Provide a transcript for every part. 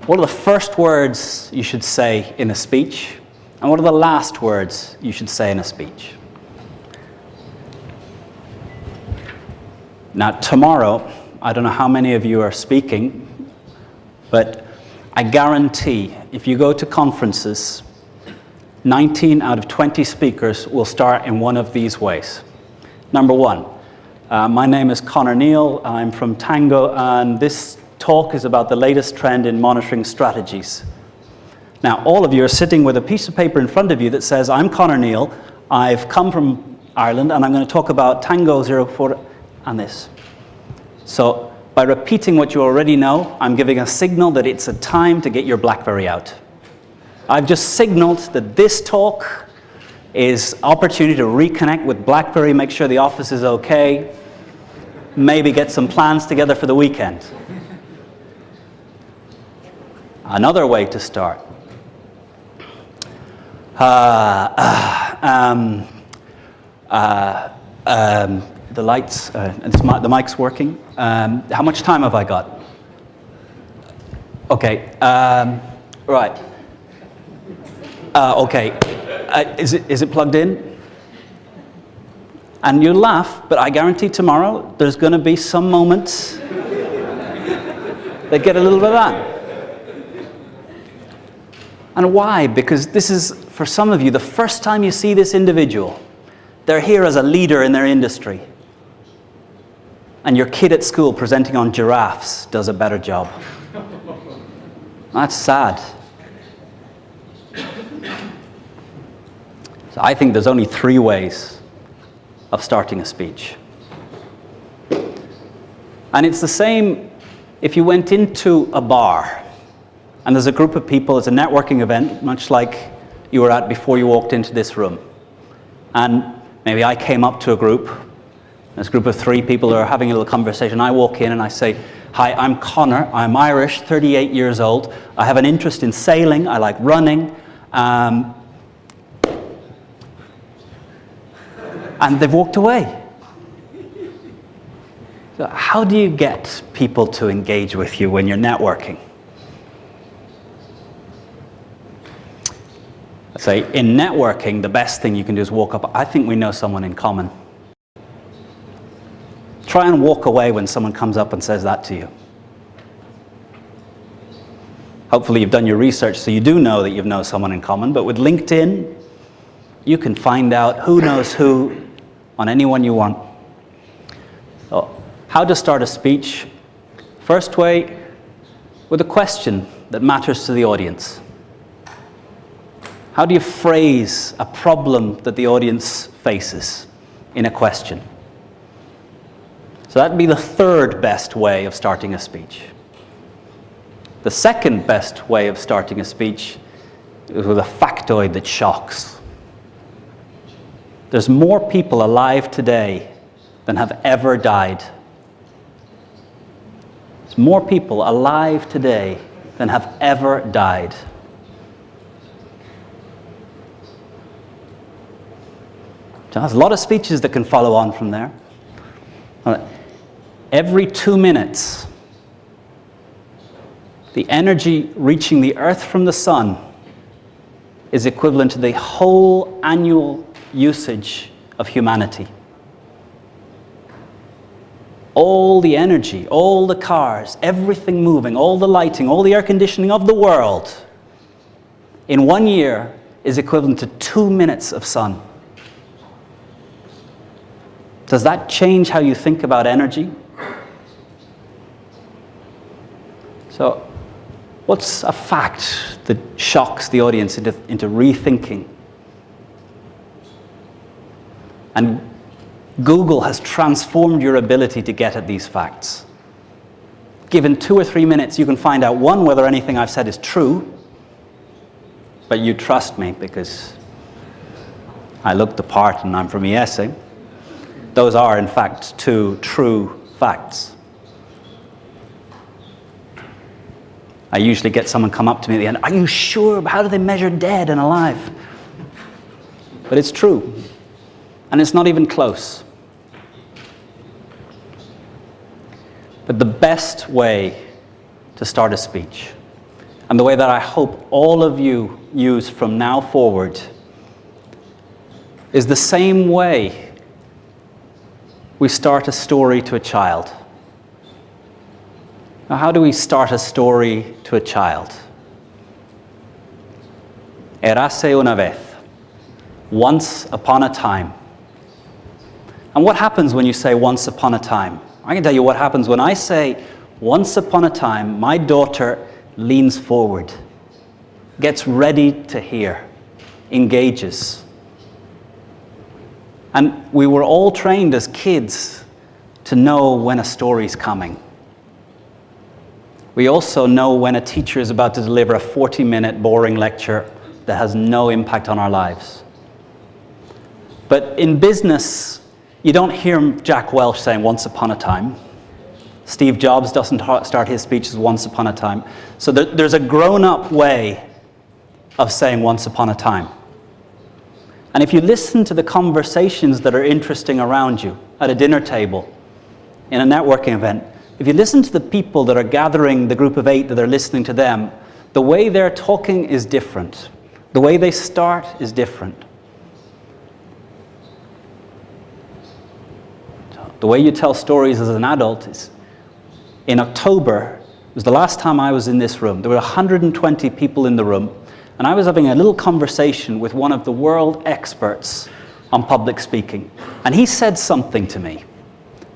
What are the first words you should say in a speech? And what are the last words you should say in a speech? Now, tomorrow, I don't know how many of you are speaking, but I guarantee if you go to conferences, 19 out of 20 speakers will start in one of these ways. Number one, my name is Connor Neal. I'm from Tango, and this talk is about the latest trend in monitoring strategies. Now, all of you are sitting with a piece of paper in front of you that says, I'm Connor Neal, I've come from Ireland, and I'm going to talk about Tango 04 and this. So, by repeating what you already know, I'm giving a signal that it's a time to get your BlackBerry out. I've just signaled that this talk is opportunity to reconnect with BlackBerry, make sure the office is okay, maybe get some plans together for the weekend. Another way to start. The lights, the mic's working. How much time have I got? Okay, right. Okay, is it plugged in? And you laugh, but I guarantee tomorrow there's going to be some moments that get a little bit of that. And why? Because this is, for some of you, the first time you see this individual. They're here as a leader in their industry. And your kid at school presenting on giraffes does a better job. That's sad. So I think there's only 3 ways of starting a speech. And it's the same if you went into a bar and there's a group of people, it's a networking event, much like you were at before you walked into this room. And maybe I came up to a group, there's a group of 3 people who are having a little conversation. I walk in and I say, hi, I'm Connor, I'm Irish, 38 years old. I have an interest in sailing, I like running. And they've walked away. So how do you get people to engage with you when you're networking? I say, in networking, the best thing you can do is walk up. I think we know someone in common. Try and walk away when someone comes up and says that to you. Hopefully you've done your research so you do know that you know someone in common, but with LinkedIn, you can find out who knows who on anyone you want. So, how to start a speech? First way, with a question that matters to the audience. How do you phrase a problem that the audience faces in a question? So that'd be the 3rd best way of starting a speech. The 2nd best way of starting a speech is with a factoid that shocks. There's more people alive today than have ever died. There's more people alive today than have ever died. So there's a lot of speeches that can follow on from there. Every 2 minutes, the energy reaching the Earth from the sun is equivalent to the whole annual usage of humanity. All the energy, all the cars, everything moving, all the lighting, all the air conditioning of the world in 1 year is equivalent to 2 minutes of sun. Does that change how you think about energy? So, what's a fact that shocks the audience into rethinking? And Google has transformed your ability to get at these facts. Given 2 or 3 minutes, you can find out, 1, whether anything I've said is true, but you trust me because I looked the part and I'm from ESA. Those are, in fact, 2 true facts. I usually get someone come up to me at the end, are you sure? How do they measure dead and alive? But it's true. And it's not even close. But the best way to start a speech, and the way that I hope all of you use from now forward is the same way we start a story to a child. Now, how do we start a story to a child? Érase una vez, once upon a time. And what happens when you say once upon a time? I can tell you what happens when I say once upon a time. My daughter leans forward, gets ready to hear, engages. And we were all trained as kids to know when a story's coming. We also know when a teacher is about to deliver a 40-minute boring lecture that has no impact on our lives. But in business, you don't hear Jack Welch saying once upon a time. Steve Jobs doesn't start his speeches once upon a time. So there's a grown-up way of saying once upon a time. And if you listen to the conversations that are interesting around you at a dinner table, in a networking event, if you listen to the people that are gathering, the group of 8 that are listening to them, the way they're talking is different. The way they start is different. The way you tell stories as an adult is, in October, it was the last time I was in this room. There were 120 people in the room, and I was having a little conversation with one of the world experts on public speaking. And he said something to me.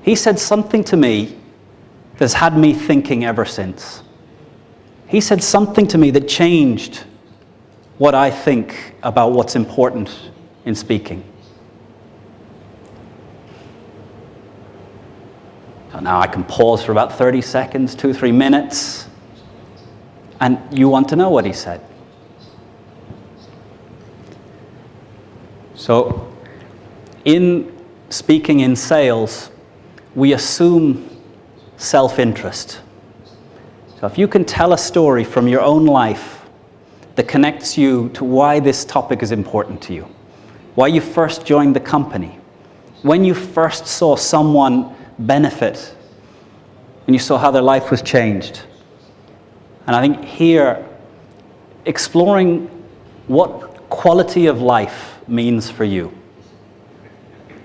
He said something to me that's had me thinking ever since. He said something to me that changed what I think about what's important in speaking. So now I can pause for about 30 seconds, 2-3 minutes, and you want to know what he said. So, in speaking in sales, we assume self-interest. So if you can tell a story from your own life that connects you to why this topic is important to you, why you first joined the company, when you first saw someone benefit, and you saw how their life was changed. And I think here, exploring what quality of life means for you.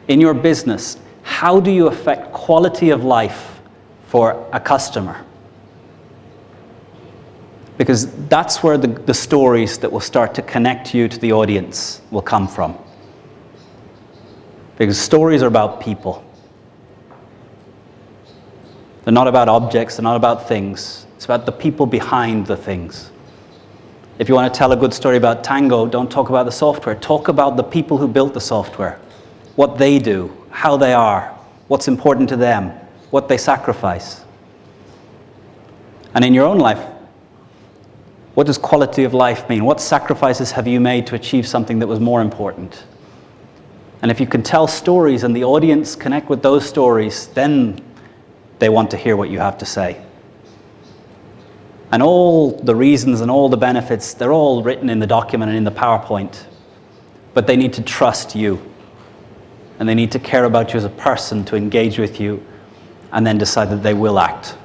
In your business, how do you affect quality of life for a customer? Because that's where the stories that will start to connect you to the audience will come from. Because stories are about people. They're not about objects, they're not about things. It's about the people behind the things. If you want to tell a good story about Tango, don't talk about the software. Talk about the people who built the software, what they do, how they are, what's important to them, what they sacrifice. And in your own life, what does quality of life mean? What sacrifices have you made to achieve something that was more important? And if you can tell stories and the audience connect with those stories, then they want to hear what you have to say. And all the reasons and all the benefits, they're all written in the document and in the PowerPoint. But they need to trust you. And they need to care about you as a person to engage with you and then decide that they will act.